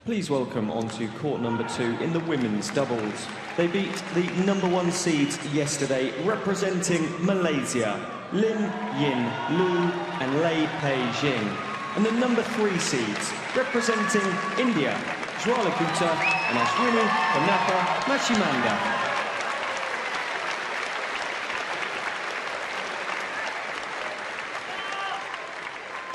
Please welcome onto court number 2 in the women's doubles. They beat the #1 seeds yesterday, representing Malaysia, Lim Yin Lu and Lei Pei Jing, and the #3 seeds, representing India, Jwala Gupta and Ashwini Ponnappa Machimanda.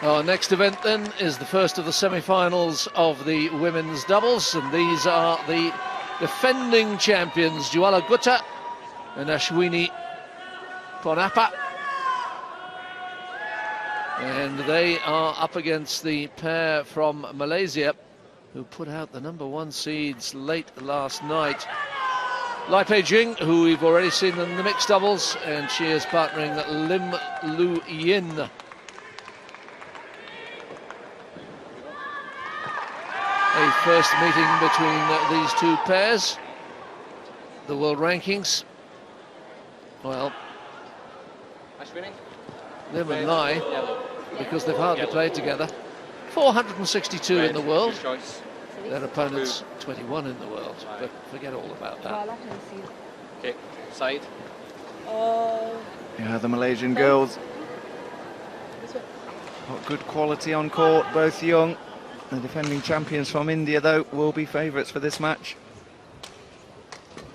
Our next event then is the first of the semi-finals of the women's doubles, and these are the defending champions Jwala Gupta and Ashwini Ponnappa, and they are up against the pair from Malaysia who put out the #1 seeds late last night. Lei Pei Jing, who we've already seen in the mixed doubles, and she is partnering Lim Lu Yin. A first meeting between these two pairs. The world rankings, well, Lim and Lei, because they've hardly played together, 462 in the world. Their opponents 21 in the world, but forget all about that. Okay, side. Yeah, the Malaysian girls got good quality on court, both young. The defending champions from India, though, will be favourites for this match.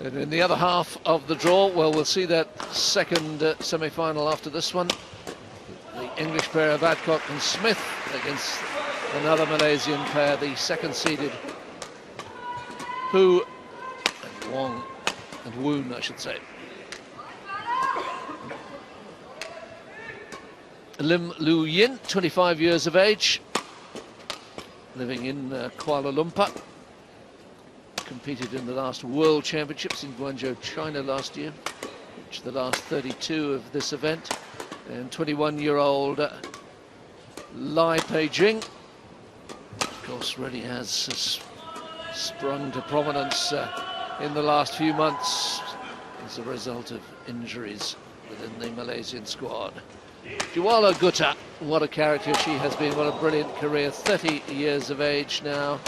And in the other half of the draw, well, we'll see that second semi-final after this one. The English pair of Adcock and Smith against another Malaysian pair, the second-seeded Hu and Wong and Woon, I should say. Lim Lu Yin, 25 years of age, living in Kuala Lumpur. Competed in the last World Championships in Guangzhou, China last year, which the last 32 of this event. And 21-year-old Lei Pei Jing, of course, really has sprung to prominence in the last few months as a result of injuries within the Malaysian squad. Jwala Gupta, what a character she has been, what a brilliant career, 30 years of age now,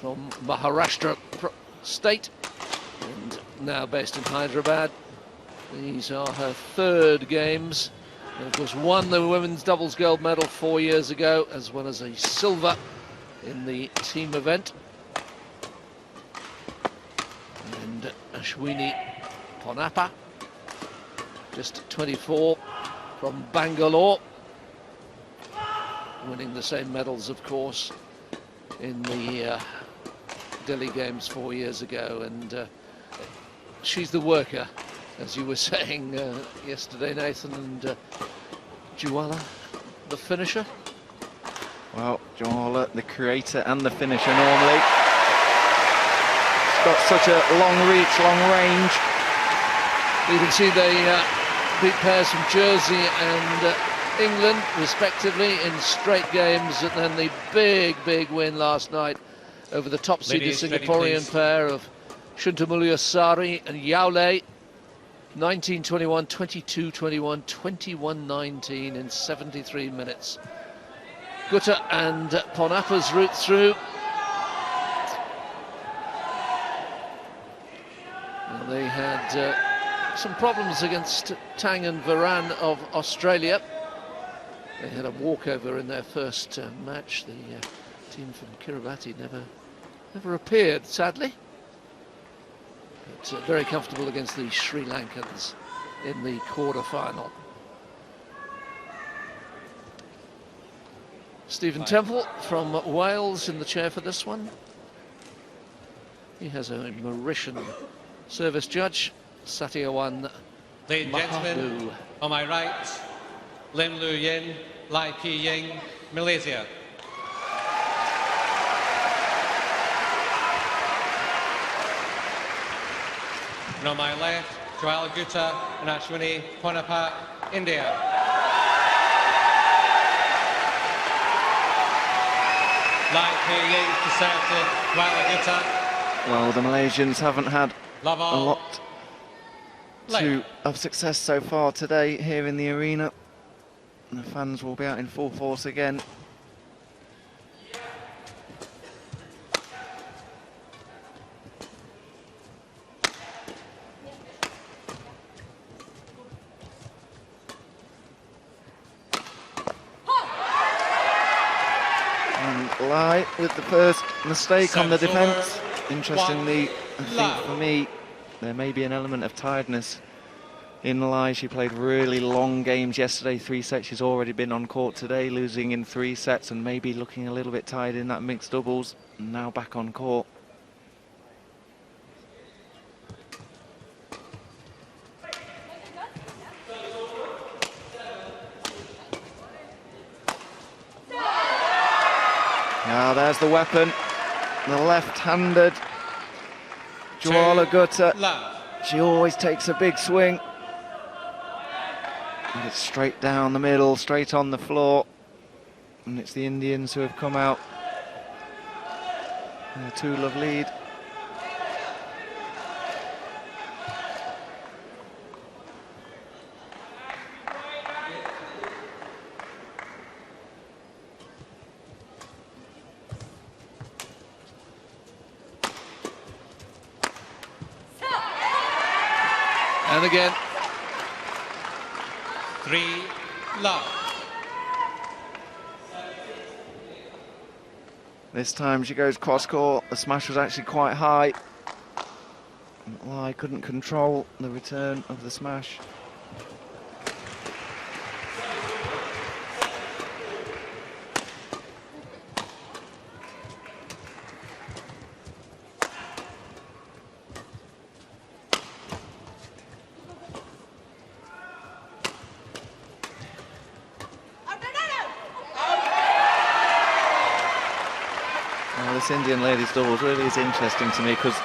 from Maharashtra state, and now based in Hyderabad. These are her third games, and of course won the women's doubles gold medal 4 years ago, as well as a silver in the team event. And Ashwini Ponnappa, just 24, from Bangalore, winning the same medals, of course, in the Delhi Games 4 years ago. And she's the worker, as you were saying yesterday, Nathan. And Jwala, the finisher. Well, Jwala, the creator and the finisher normally. She's got such a long reach, long range. You can see they beat pairs from Jersey and England, respectively, in straight games, and then the big win last night over the top-seeded Singaporean pair of Shuntamulya Sari and Yao Lei. 19-21, 22-21, 21-19 in 73 minutes. Gupta and Ponnappa's route through. And they had some problems against Tang and Varan of Australia. They had a walkover in their first match. The team from Kiribati never appeared, sadly. But very comfortable against the Sri Lankans in the quarter-final. Stephen Temple from Wales in the chair for this one. He has a Mauritian service judge, Satyawan Ladies and gentlemen, Mahadu. on my right, Lim Lu Yin, Lei Pei Jing, Malaysia. And on my left, Jwala Gupta and Ashwini Ponnappa, India. Lei Pei Jing to serve to Jwala Gupta. Well, the Malaysians haven't had Love a all. lot of success so far today here in the arena. And the fans will be out in full force again. Lai with the first mistake on the Service defence. over. Interestingly, I One think love. for me, there may be an element of tiredness in Lai. She played really long games yesterday, 3 sets. She's already been on court today, losing in 3 sets and maybe looking a little bit tired in that mixed doubles. And now back on court. Now there's the weapon, the left-handed Jwala Gutta. Love. She always takes a big swing. And it's straight down the middle, straight on the floor. And it's the Indians who have come out in a 2-love lead. And again. 3 love. This time she goes cross-court. The smash was actually quite high. Lai couldn't control the return of the smash. This Indian ladies doubles really is interesting to me because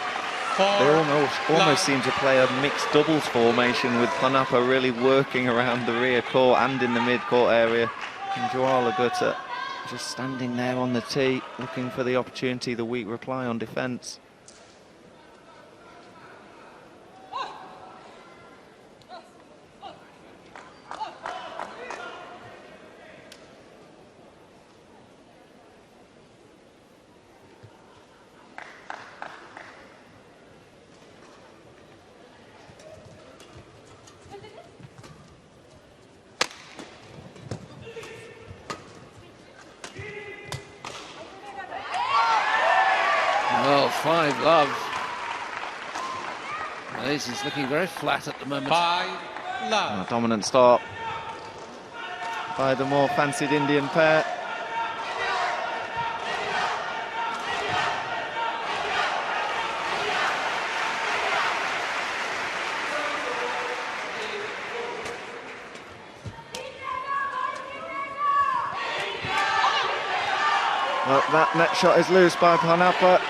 they almost seem to play a mixed doubles formation with Panapa really working around the rear court and in the mid-court area. And Jwala Gutta just standing there on the tee, looking for the opportunity, the weak reply on defence. Well, 5 love. Malaysia's looking very flat at the moment. 5 love. A dominant start by the more fancied Indian pair. Well, that net shot is loose by Panapa.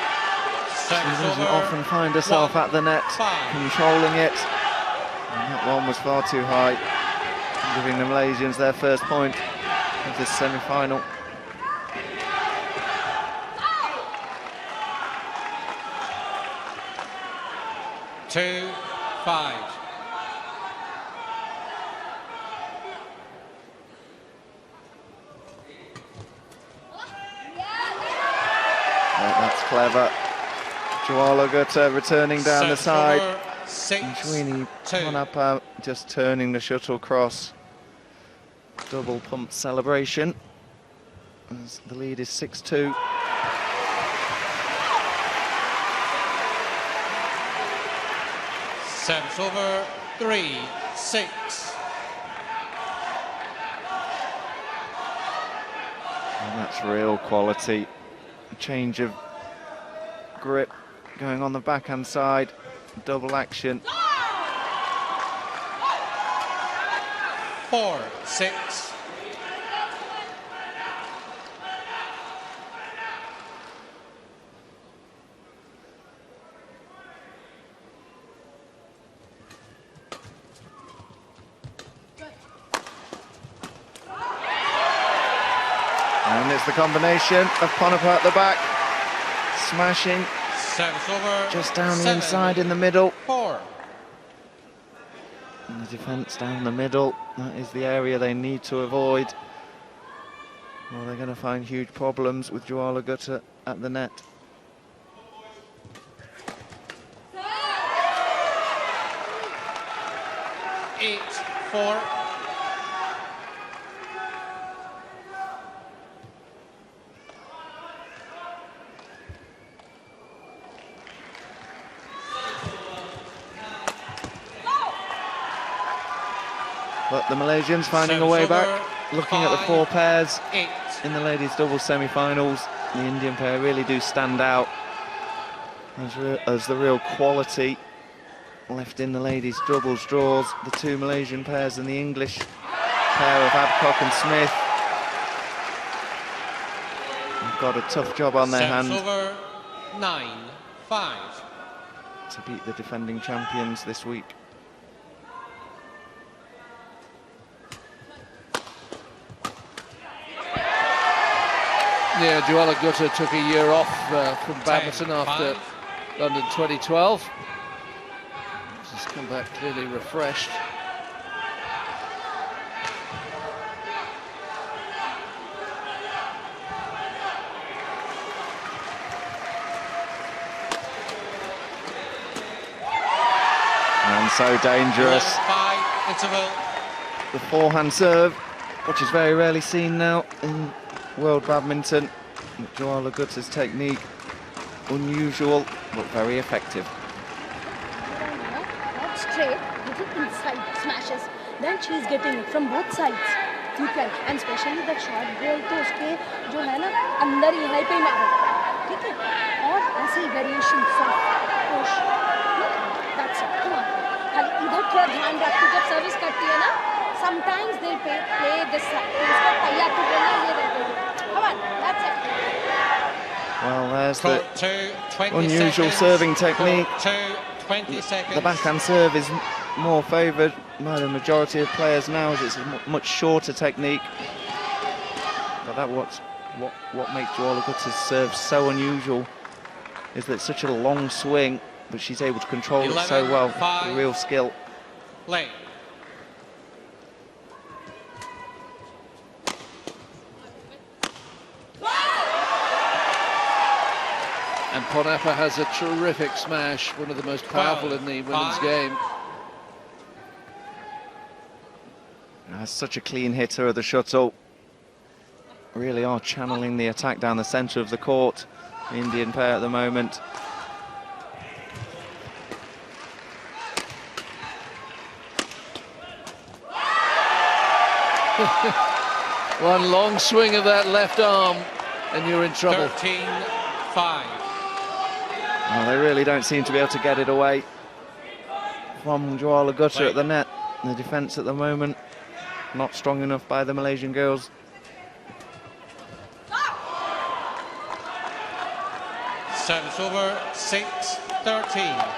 She doesn't often find herself at the net, controlling it. And that one was far too high, giving the Malaysians their first point of this semi-final. Two, 5. That's clever. Jwala Gutta returning down the side. Over, 6, And Shwini 2. Panapa just turning the shuttle cross. Double pump celebration. As the lead is 6-2. Service over, 3, 6. And that's real quality. A change of grip going on the backhand side. Double action. 4, 6. And it's the combination of Panapa at the back, smashing Service over, just down the 7, inside in the middle. 4. And the defence down the middle, that is the area they need to avoid. Well, they're going to find huge problems with Jwala Gutta at the net. Eight, 4. But the Malaysians finding a way back. Looking at the 4 pairs in the ladies' doubles semi-finals, the Indian pair really do stand out as the real quality left in the ladies' doubles draws. The 2 Malaysian pairs and the English pair of Adcock and Smith have got a tough job on their hands. Over 9-5 to beat the defending champions this week. Yeah, Jwala Gutta took a year off from badminton after London 2012. He's come back clearly refreshed. And so dangerous. The forehand serve, which is very rarely seen now in world badminton. Jwala Gutta's technique, unusual but very effective. Not straight, little inside smashes. Then she's getting it from both sides. You can, and especially that short ball, तो उसके जो है ना अंदर यहाँ पे मारो, ठीक है? और ऐसे variation soft push. That's it. Come on. खाली इधर थोड़ा ध्यान रख के जब सर्विस करती है ना, sometimes they play this side. इसका पहिया तो बोलना ये रहता है. Come on, that's it. Well, there's the unusual serving technique. The backhand serve is more favoured by the majority of players now, as it's a much shorter technique. But that what makes Jwala Gutta's serve so unusual is that it's such a long swing, but she's able to control it so well. The real skill. Play. And Ponappa has a terrific smash, one of the most powerful in the women's game. Such a clean hitter of the shuttle. Really are channeling the attack down the centre of the court, the Indian pair at the moment. One long swing of that left arm and you're in trouble. 13-5. Well, they really don't seem to be able to get it away from Jwala Gutta at the net. The defence at the moment not strong enough by the Malaysian girls. Service over 6-13.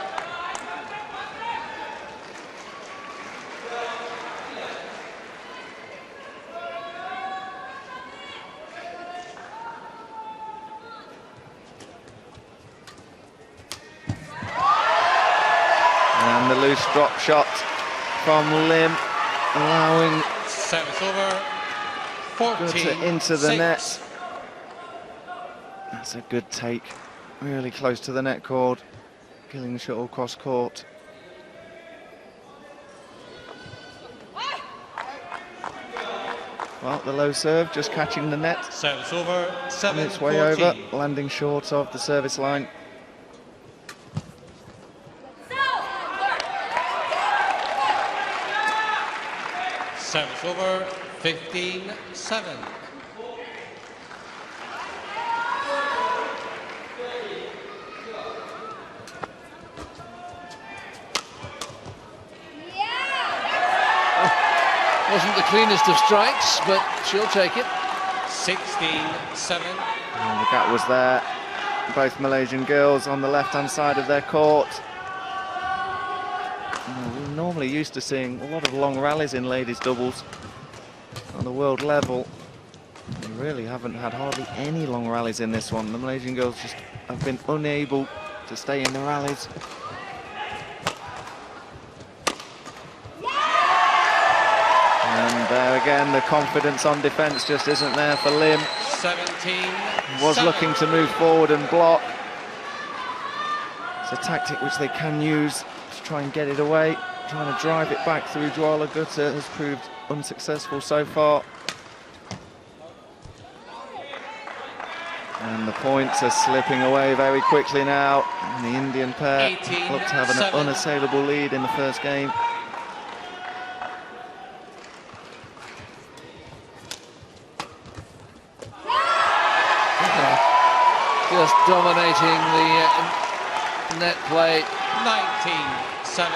And the loose drop shot from Lim, allowing service over 14 Gutta into the 6. net. That's a good take, really close to the net cord, killing the shuttle cross court. Well, the low serve just catching the net. Service over 7-14. Its way over, landing short of the service line. Service over 15-7. Wasn't the cleanest of strikes, but she'll take it. 16-7. And the gap was there. Both Malaysian girls on the left-hand side of their court. We're normally used to seeing a lot of long rallies in ladies' doubles on the world level. We really haven't had hardly any long rallies in this one. The Malaysian girls just have been unable to stay in the rallies. And there again, the confidence on defence just isn't there for Lim. 17. Was looking to move forward and block. It's a tactic which they can use to try and get it away. Trying to drive it back through Jwala Gutta has proved unsuccessful so far. And the points are slipping away very quickly now. And the Indian pair look to have an unassailable lead in the first game. dominating the net play. 19-7.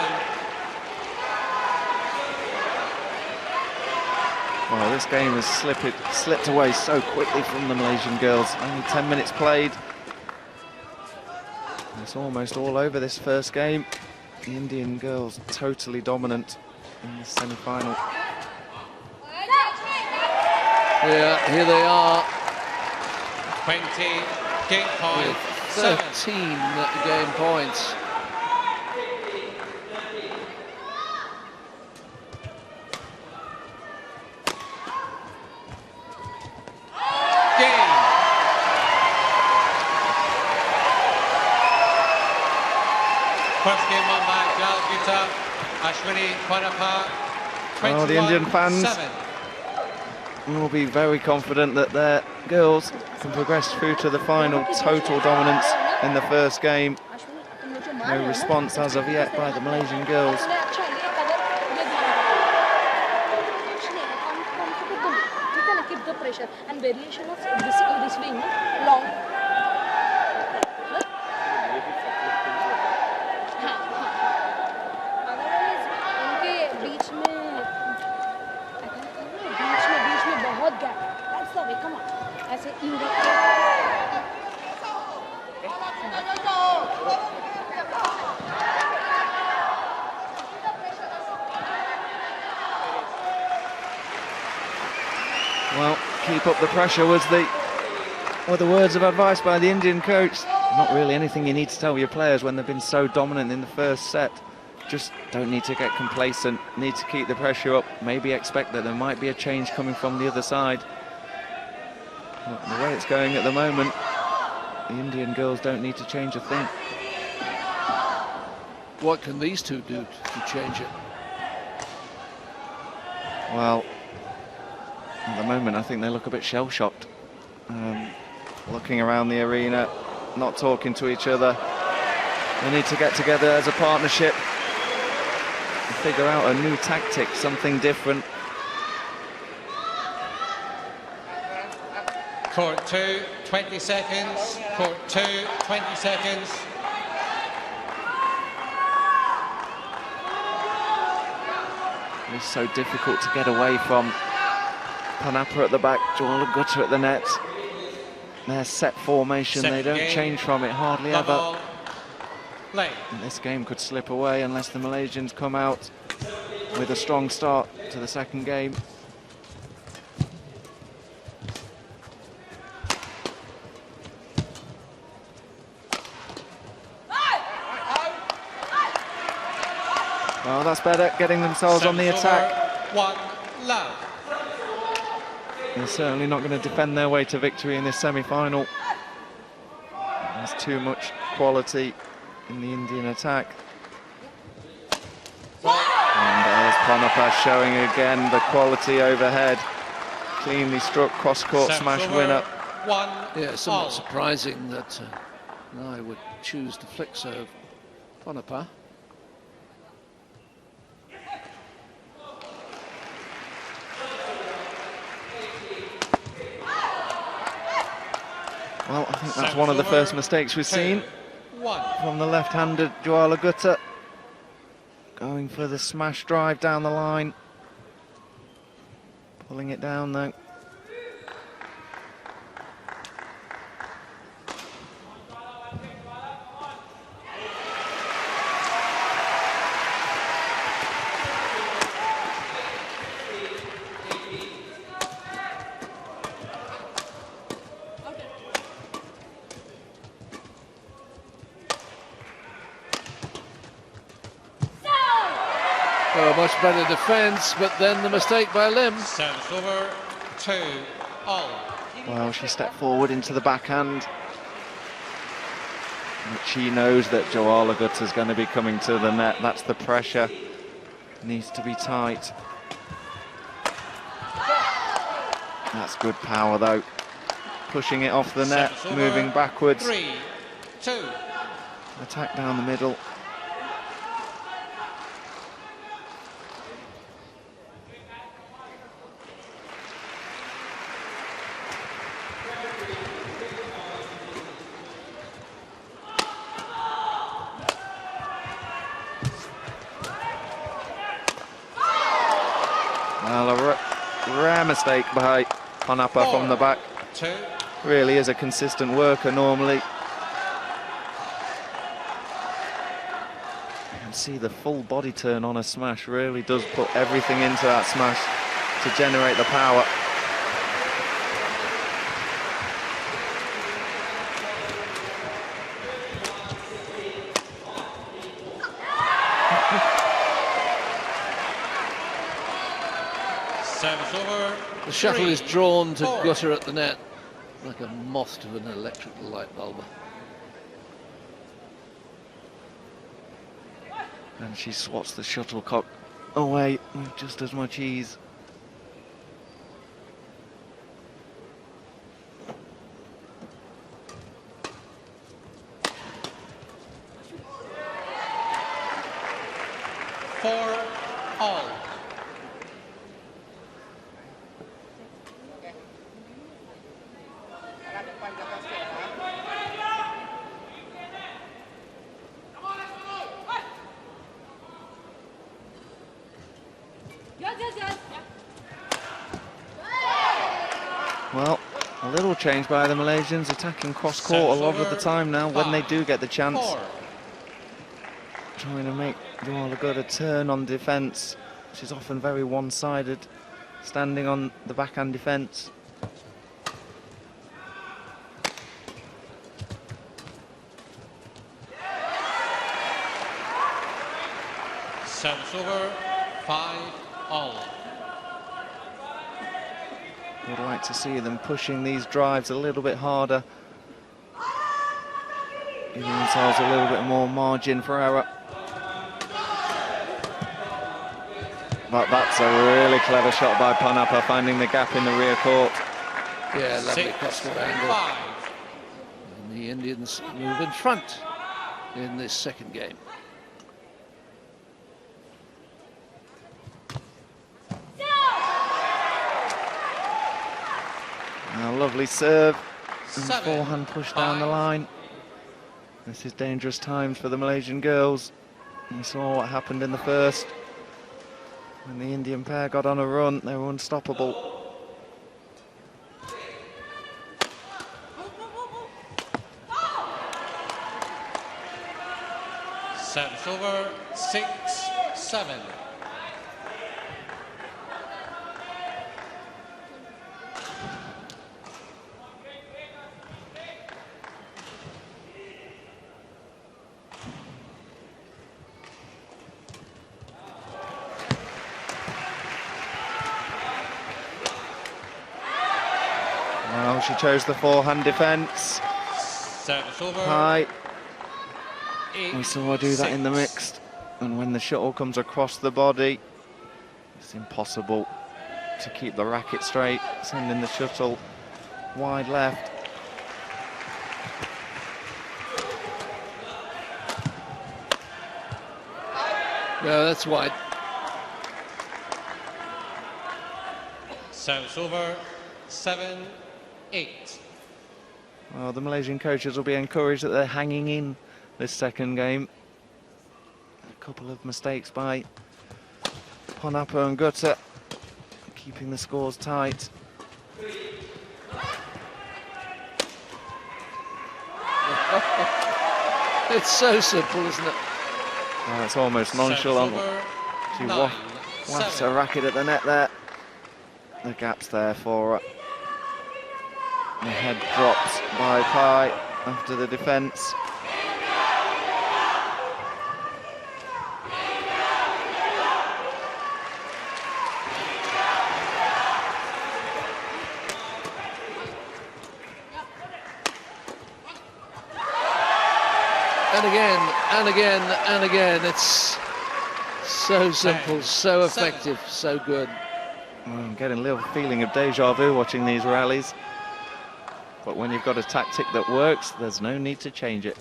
Well, this game has slipped away so quickly from the Malaysian girls. Only 10 minutes played. It's almost all over this first game. The Indian girls totally dominant in the semi-final. Yeah, here they are. 20 game point. 13 game points. First game won by Jal Gita, Ashwini Kwanapa, Oh, the Indian fans 21-7. will be very confident that their girls can progress through to the final. Total dominance in the first game. No response as of yet by the Malaysian girls. Keep the pressure and variation of this swing long. Well, keep up the pressure were the words of advice by the Indian coach. Not really anything you need to tell your players when they've been so dominant in the first set. Just don't need to get complacent, need to keep the pressure up, maybe expect that there might be a change coming from the other side. But the way it's going at the moment, the Indian girls don't need to change a thing. What can these two do to change it? Well, at the moment I think they look a bit shell-shocked. Looking around the arena, not talking to each other. They need to get together as a partnership and figure out a new tactic, something different. Court 2, 20 seconds. Court 2, 20 seconds. It's so difficult to get away from. Panapa at the back, Jawala Gutta at the net. Their set formation, they don't change from it hardly ever. And this game could slip away unless the Malaysians come out with a strong start to the second game. Well, that's better, getting themselves on the attack. 1-love. They're certainly not going to defend their way to victory in this semi-final. There's too much quality in the Indian attack. And there's Panapa showing again the quality overhead. Cleanly struck, cross-court smash winner. Yeah, it's somewhat surprising that I would choose to flick serve Panapa. Well, I think that's one of the first mistakes we've seen from the left-handed Jawala Gutta. Going for the smash drive down the line. Pulling it down though. Much better defence, but then the mistake by Lim. Service over 2-all. Well, she stepped forward into the backhand. But she knows that Jawala Gutta is going to be coming to the net. That's the pressure. Needs to be tight. That's good power though. Pushing it off the net, moving backwards. 3-2. Attack down the middle. mistake by Panapa from the back. 2. Really is a consistent worker normally. You can see the full body turn on a smash really does put everything into that smash to generate the power. The shuttle is drawn to gutter at the net like a moth to an electrical light bulb. And she swats the shuttlecock away with just as much ease. For all. Well, a little change by the Malaysians, attacking cross-court a lot of the time now when they do get the chance. Trying to make Joala a turn on defence. She's often very one-sided, standing on the backhand defence. Service over, 5-all. Would like to see them pushing these drives a little bit harder, giving themselves a little bit more margin for error. But that's a really clever shot by Panapa, finding the gap in the rear court. Yeah, lovely crosscourt angle. And the Indians move in front in this second game. A lovely serve and 7, forehand push down the line. This is dangerous times for the Malaysian girls. We saw what happened in the first. When the Indian pair got on a run, they were unstoppable. Service over, 6-7. Well, she chose the forehand defence. Service over. High. 8, We saw her do that in the 6. mixed. And when the shuttle comes across the body, it's impossible to keep the racket straight, sending the shuttle wide left. No, that's wide. Service over, 7-8. Well, the Malaysian coaches will be encouraged that they're hanging in this second game. A couple of mistakes by Panapa and Gutter, keeping the scores tight. It's so simple, isn't it? Oh, it's almost nonchalant. She wafts her racket at the net there. The gap's there for her. The head drops by Pai after the defence. And again, and again, and again. It's so simple, so effective, so good. Well, I'm getting a little feeling of deja vu watching these rallies. But when you've got a tactic that works, there's no need to change it.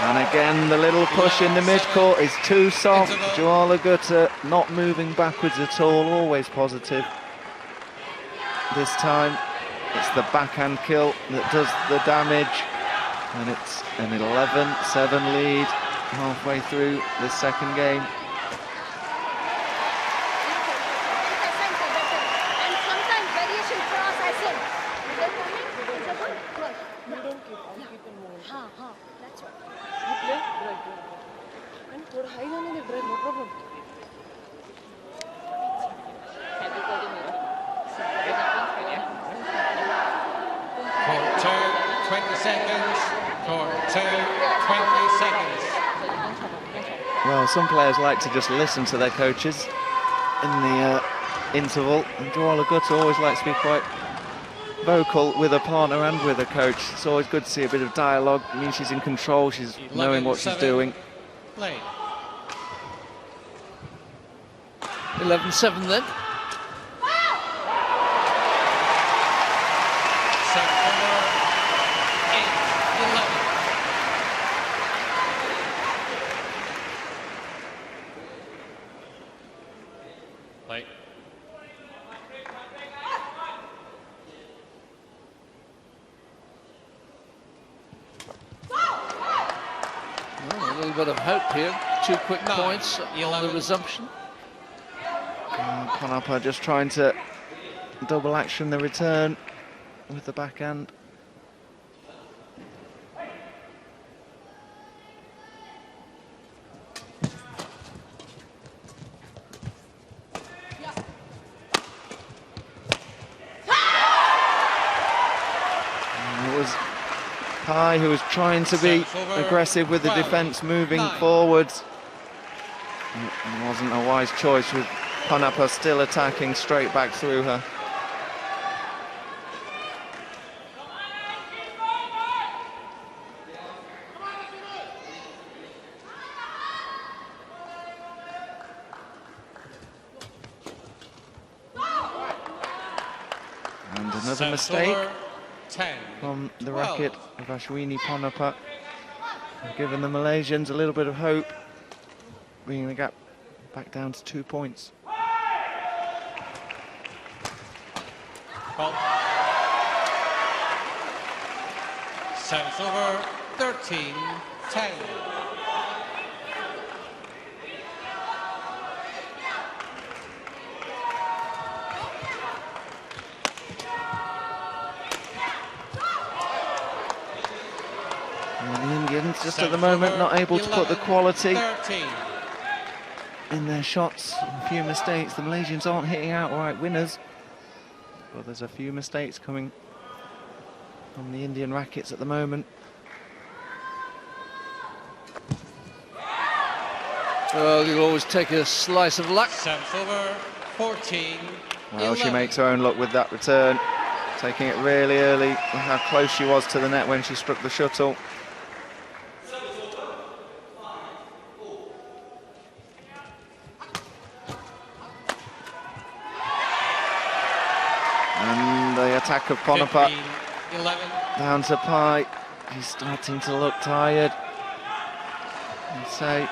And again, the little push in the mid-court is too soft. Joala Gutter not moving backwards at all, always positive. This time, It's the backhand kill that does the damage. And it's an 11-7 lead halfway through the second game. And sometimes variation cross as in. That's right. Court 2, 20 seconds. Court 2, 20 seconds. Well, some players like to just listen to their coaches in the interval. And Joala Gutta always likes to be quite vocal with a partner and with a coach. It's always good to see a bit of dialogue. It means she's in control, she's knowing what she's doing. Play. 11-7 then. Set over 8-11. Play. Well, a little bit of hope here. 2 quick points on the 11. resumption. Ponnappa just trying to double action the return with the backhand. And it was Pai who was trying to be aggressive with the defence, moving forwards. It wasn't a wise choice, with Ponnappa still attacking straight back through her. And another mistake from the racket of Ashwini Ponnappa, giving the Malaysians a little bit of hope, bringing the gap back down to 2 points. Well, service over 13-10. And the Indians just at the moment not able to put the quality 13. in their shots. A few mistakes. The Malaysians aren't hitting outright winners, but there's a few mistakes coming from the Indian rackets at the moment. Well, you'll always take a slice of luck. Service over 14. Well, she 11. makes her own luck with that return, taking it really early. Look how close she was to the net when she struck the shuttle. And the attack of Ponnappa 11. down to Pai. She's starting to look tired. I'd say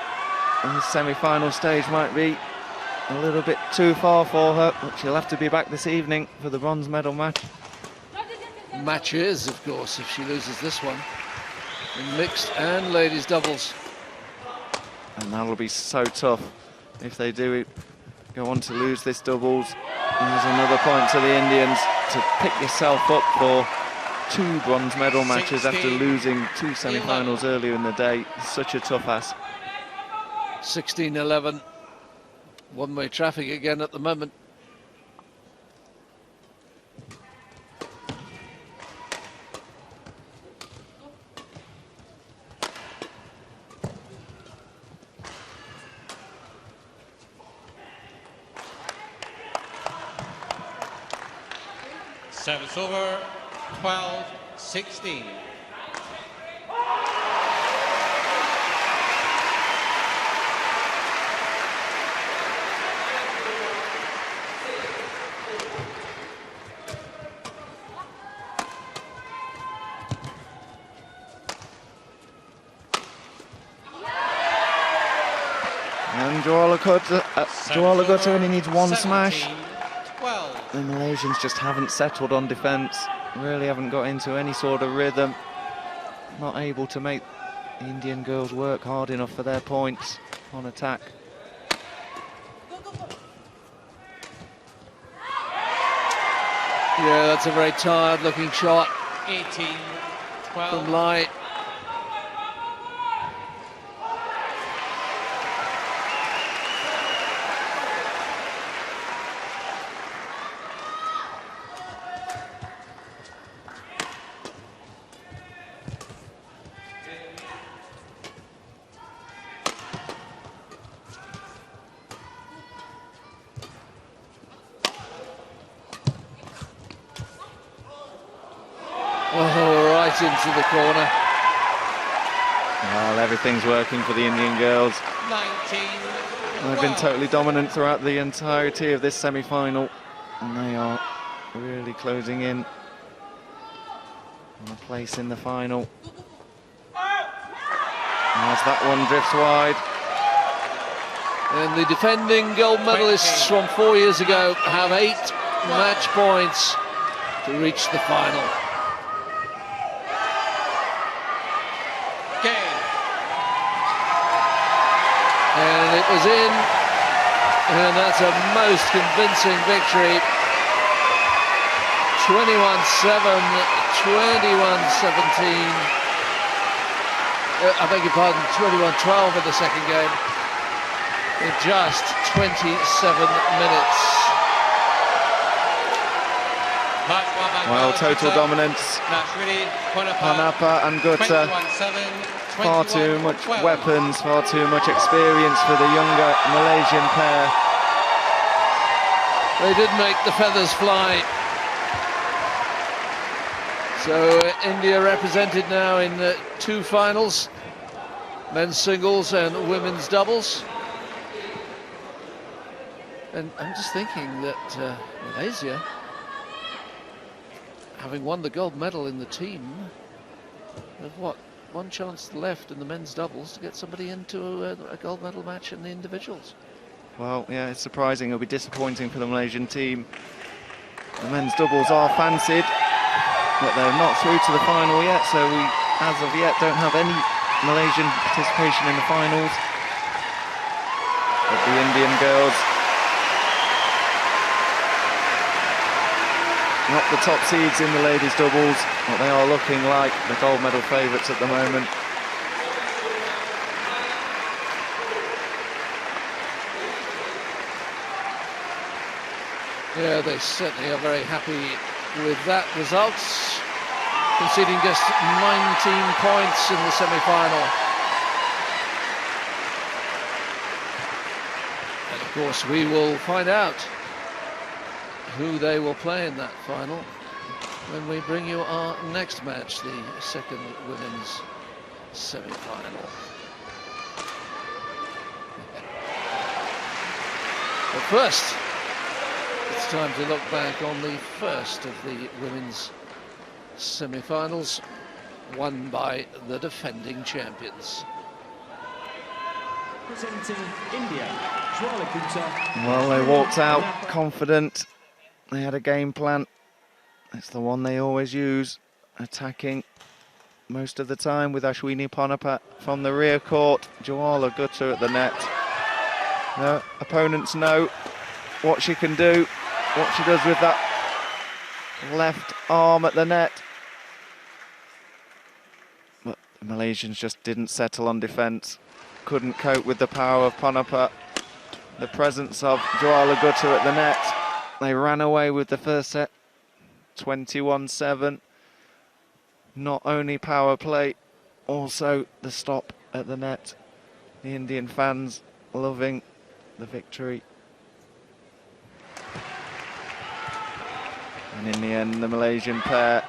in the semi-final stage might be a little bit too far for her, but she'll have to be back this evening for the bronze medal match. Match is, of course, if she loses this one, in mixed and ladies doubles. And that'll be so tough if they do go on to lose this doubles. And there's another point to the Indians to pick yourself up for 2 bronze medal matches after losing 2 semi-finals earlier in the day. It's such a tough ask. 16-11. One-way traffic again at the moment. Service over 12-16. And Joala Gutta only needs 1 smash. 12. The Malaysians just haven't settled on defence. really haven't got into any sort of rhythm. Not able to make the Indian girls work hard enough for their points on attack. Yeah, that's a very tired-looking shot 18-12. from Lai. Oh, right into the corner. Well, everything's working for the Indian girls. 19-12. They've been totally dominant throughout the entirety of this semi-final, and they are really closing in on a place in the final. As that one drifts wide. And the defending gold medalists from 4 years ago have 8 match points to reach the final. And it was in, and that's a most convincing victory. 21-7, 21-17. I beg your pardon, 21-12 in the second game. In just 27 minutes. Well, total dominance. Ponnappa and Gutta. Far too much weapons, far too much experience for the younger Malaysian pair. They did make the feathers fly. So India represented now in 2 finals, men's singles and women's doubles. And I'm just thinking that Malaysia, having won the gold medal in the team, have what? 1 chance left in the men's doubles to get somebody into a gold medal match in the individuals. Well, yeah, it's surprising. It'll be disappointing for the Malaysian team. The men's doubles are fancied, but they're not through to the final yet, so we, as of yet, don't have any Malaysian participation in the finals. But the Indian girls, not the top seeds in the ladies' doubles, but they are looking like the gold medal favourites at the moment. Yeah, they certainly are very happy with that result, conceding just 19 points in the semi-final. And of course, we will find out who they will play in that final when we bring you our next match, the second women's semi-final. But first, it's time to look back on the first of the women's semi-finals, won by the defending champions. Presenting India, Jwala Gutta. Well, they walked out confident. They had a game plan. It's the one they always use, attacking most of the time with Ashwini Ponnappa from the rear court. Jwala Gutta at the net. The opponents know what she can do, what she does with that left arm at the net. But the Malaysians just didn't settle on defence. Couldn't cope with the power of Ponnappa. The presence of Jwala Gutta at the net. They ran away with the first set, 21-7. Not only power play, also the stop at the net. The Indian fans loving the victory. And in the end, the Malaysian pair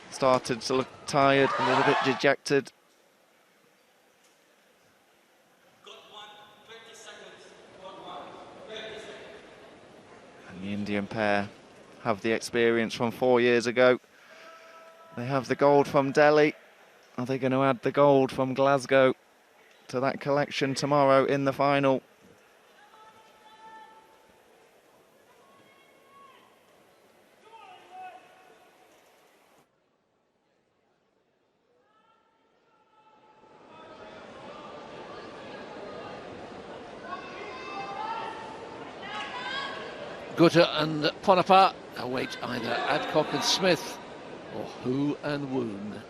started to look tired, a little bit dejected. And the Indian pair have the experience from 4 years ago. They have the gold from Delhi. Are they going to add the gold from Glasgow to that collection tomorrow in the final? Gutta and Ponapa await either Adcock and Smith or Hu and Woon.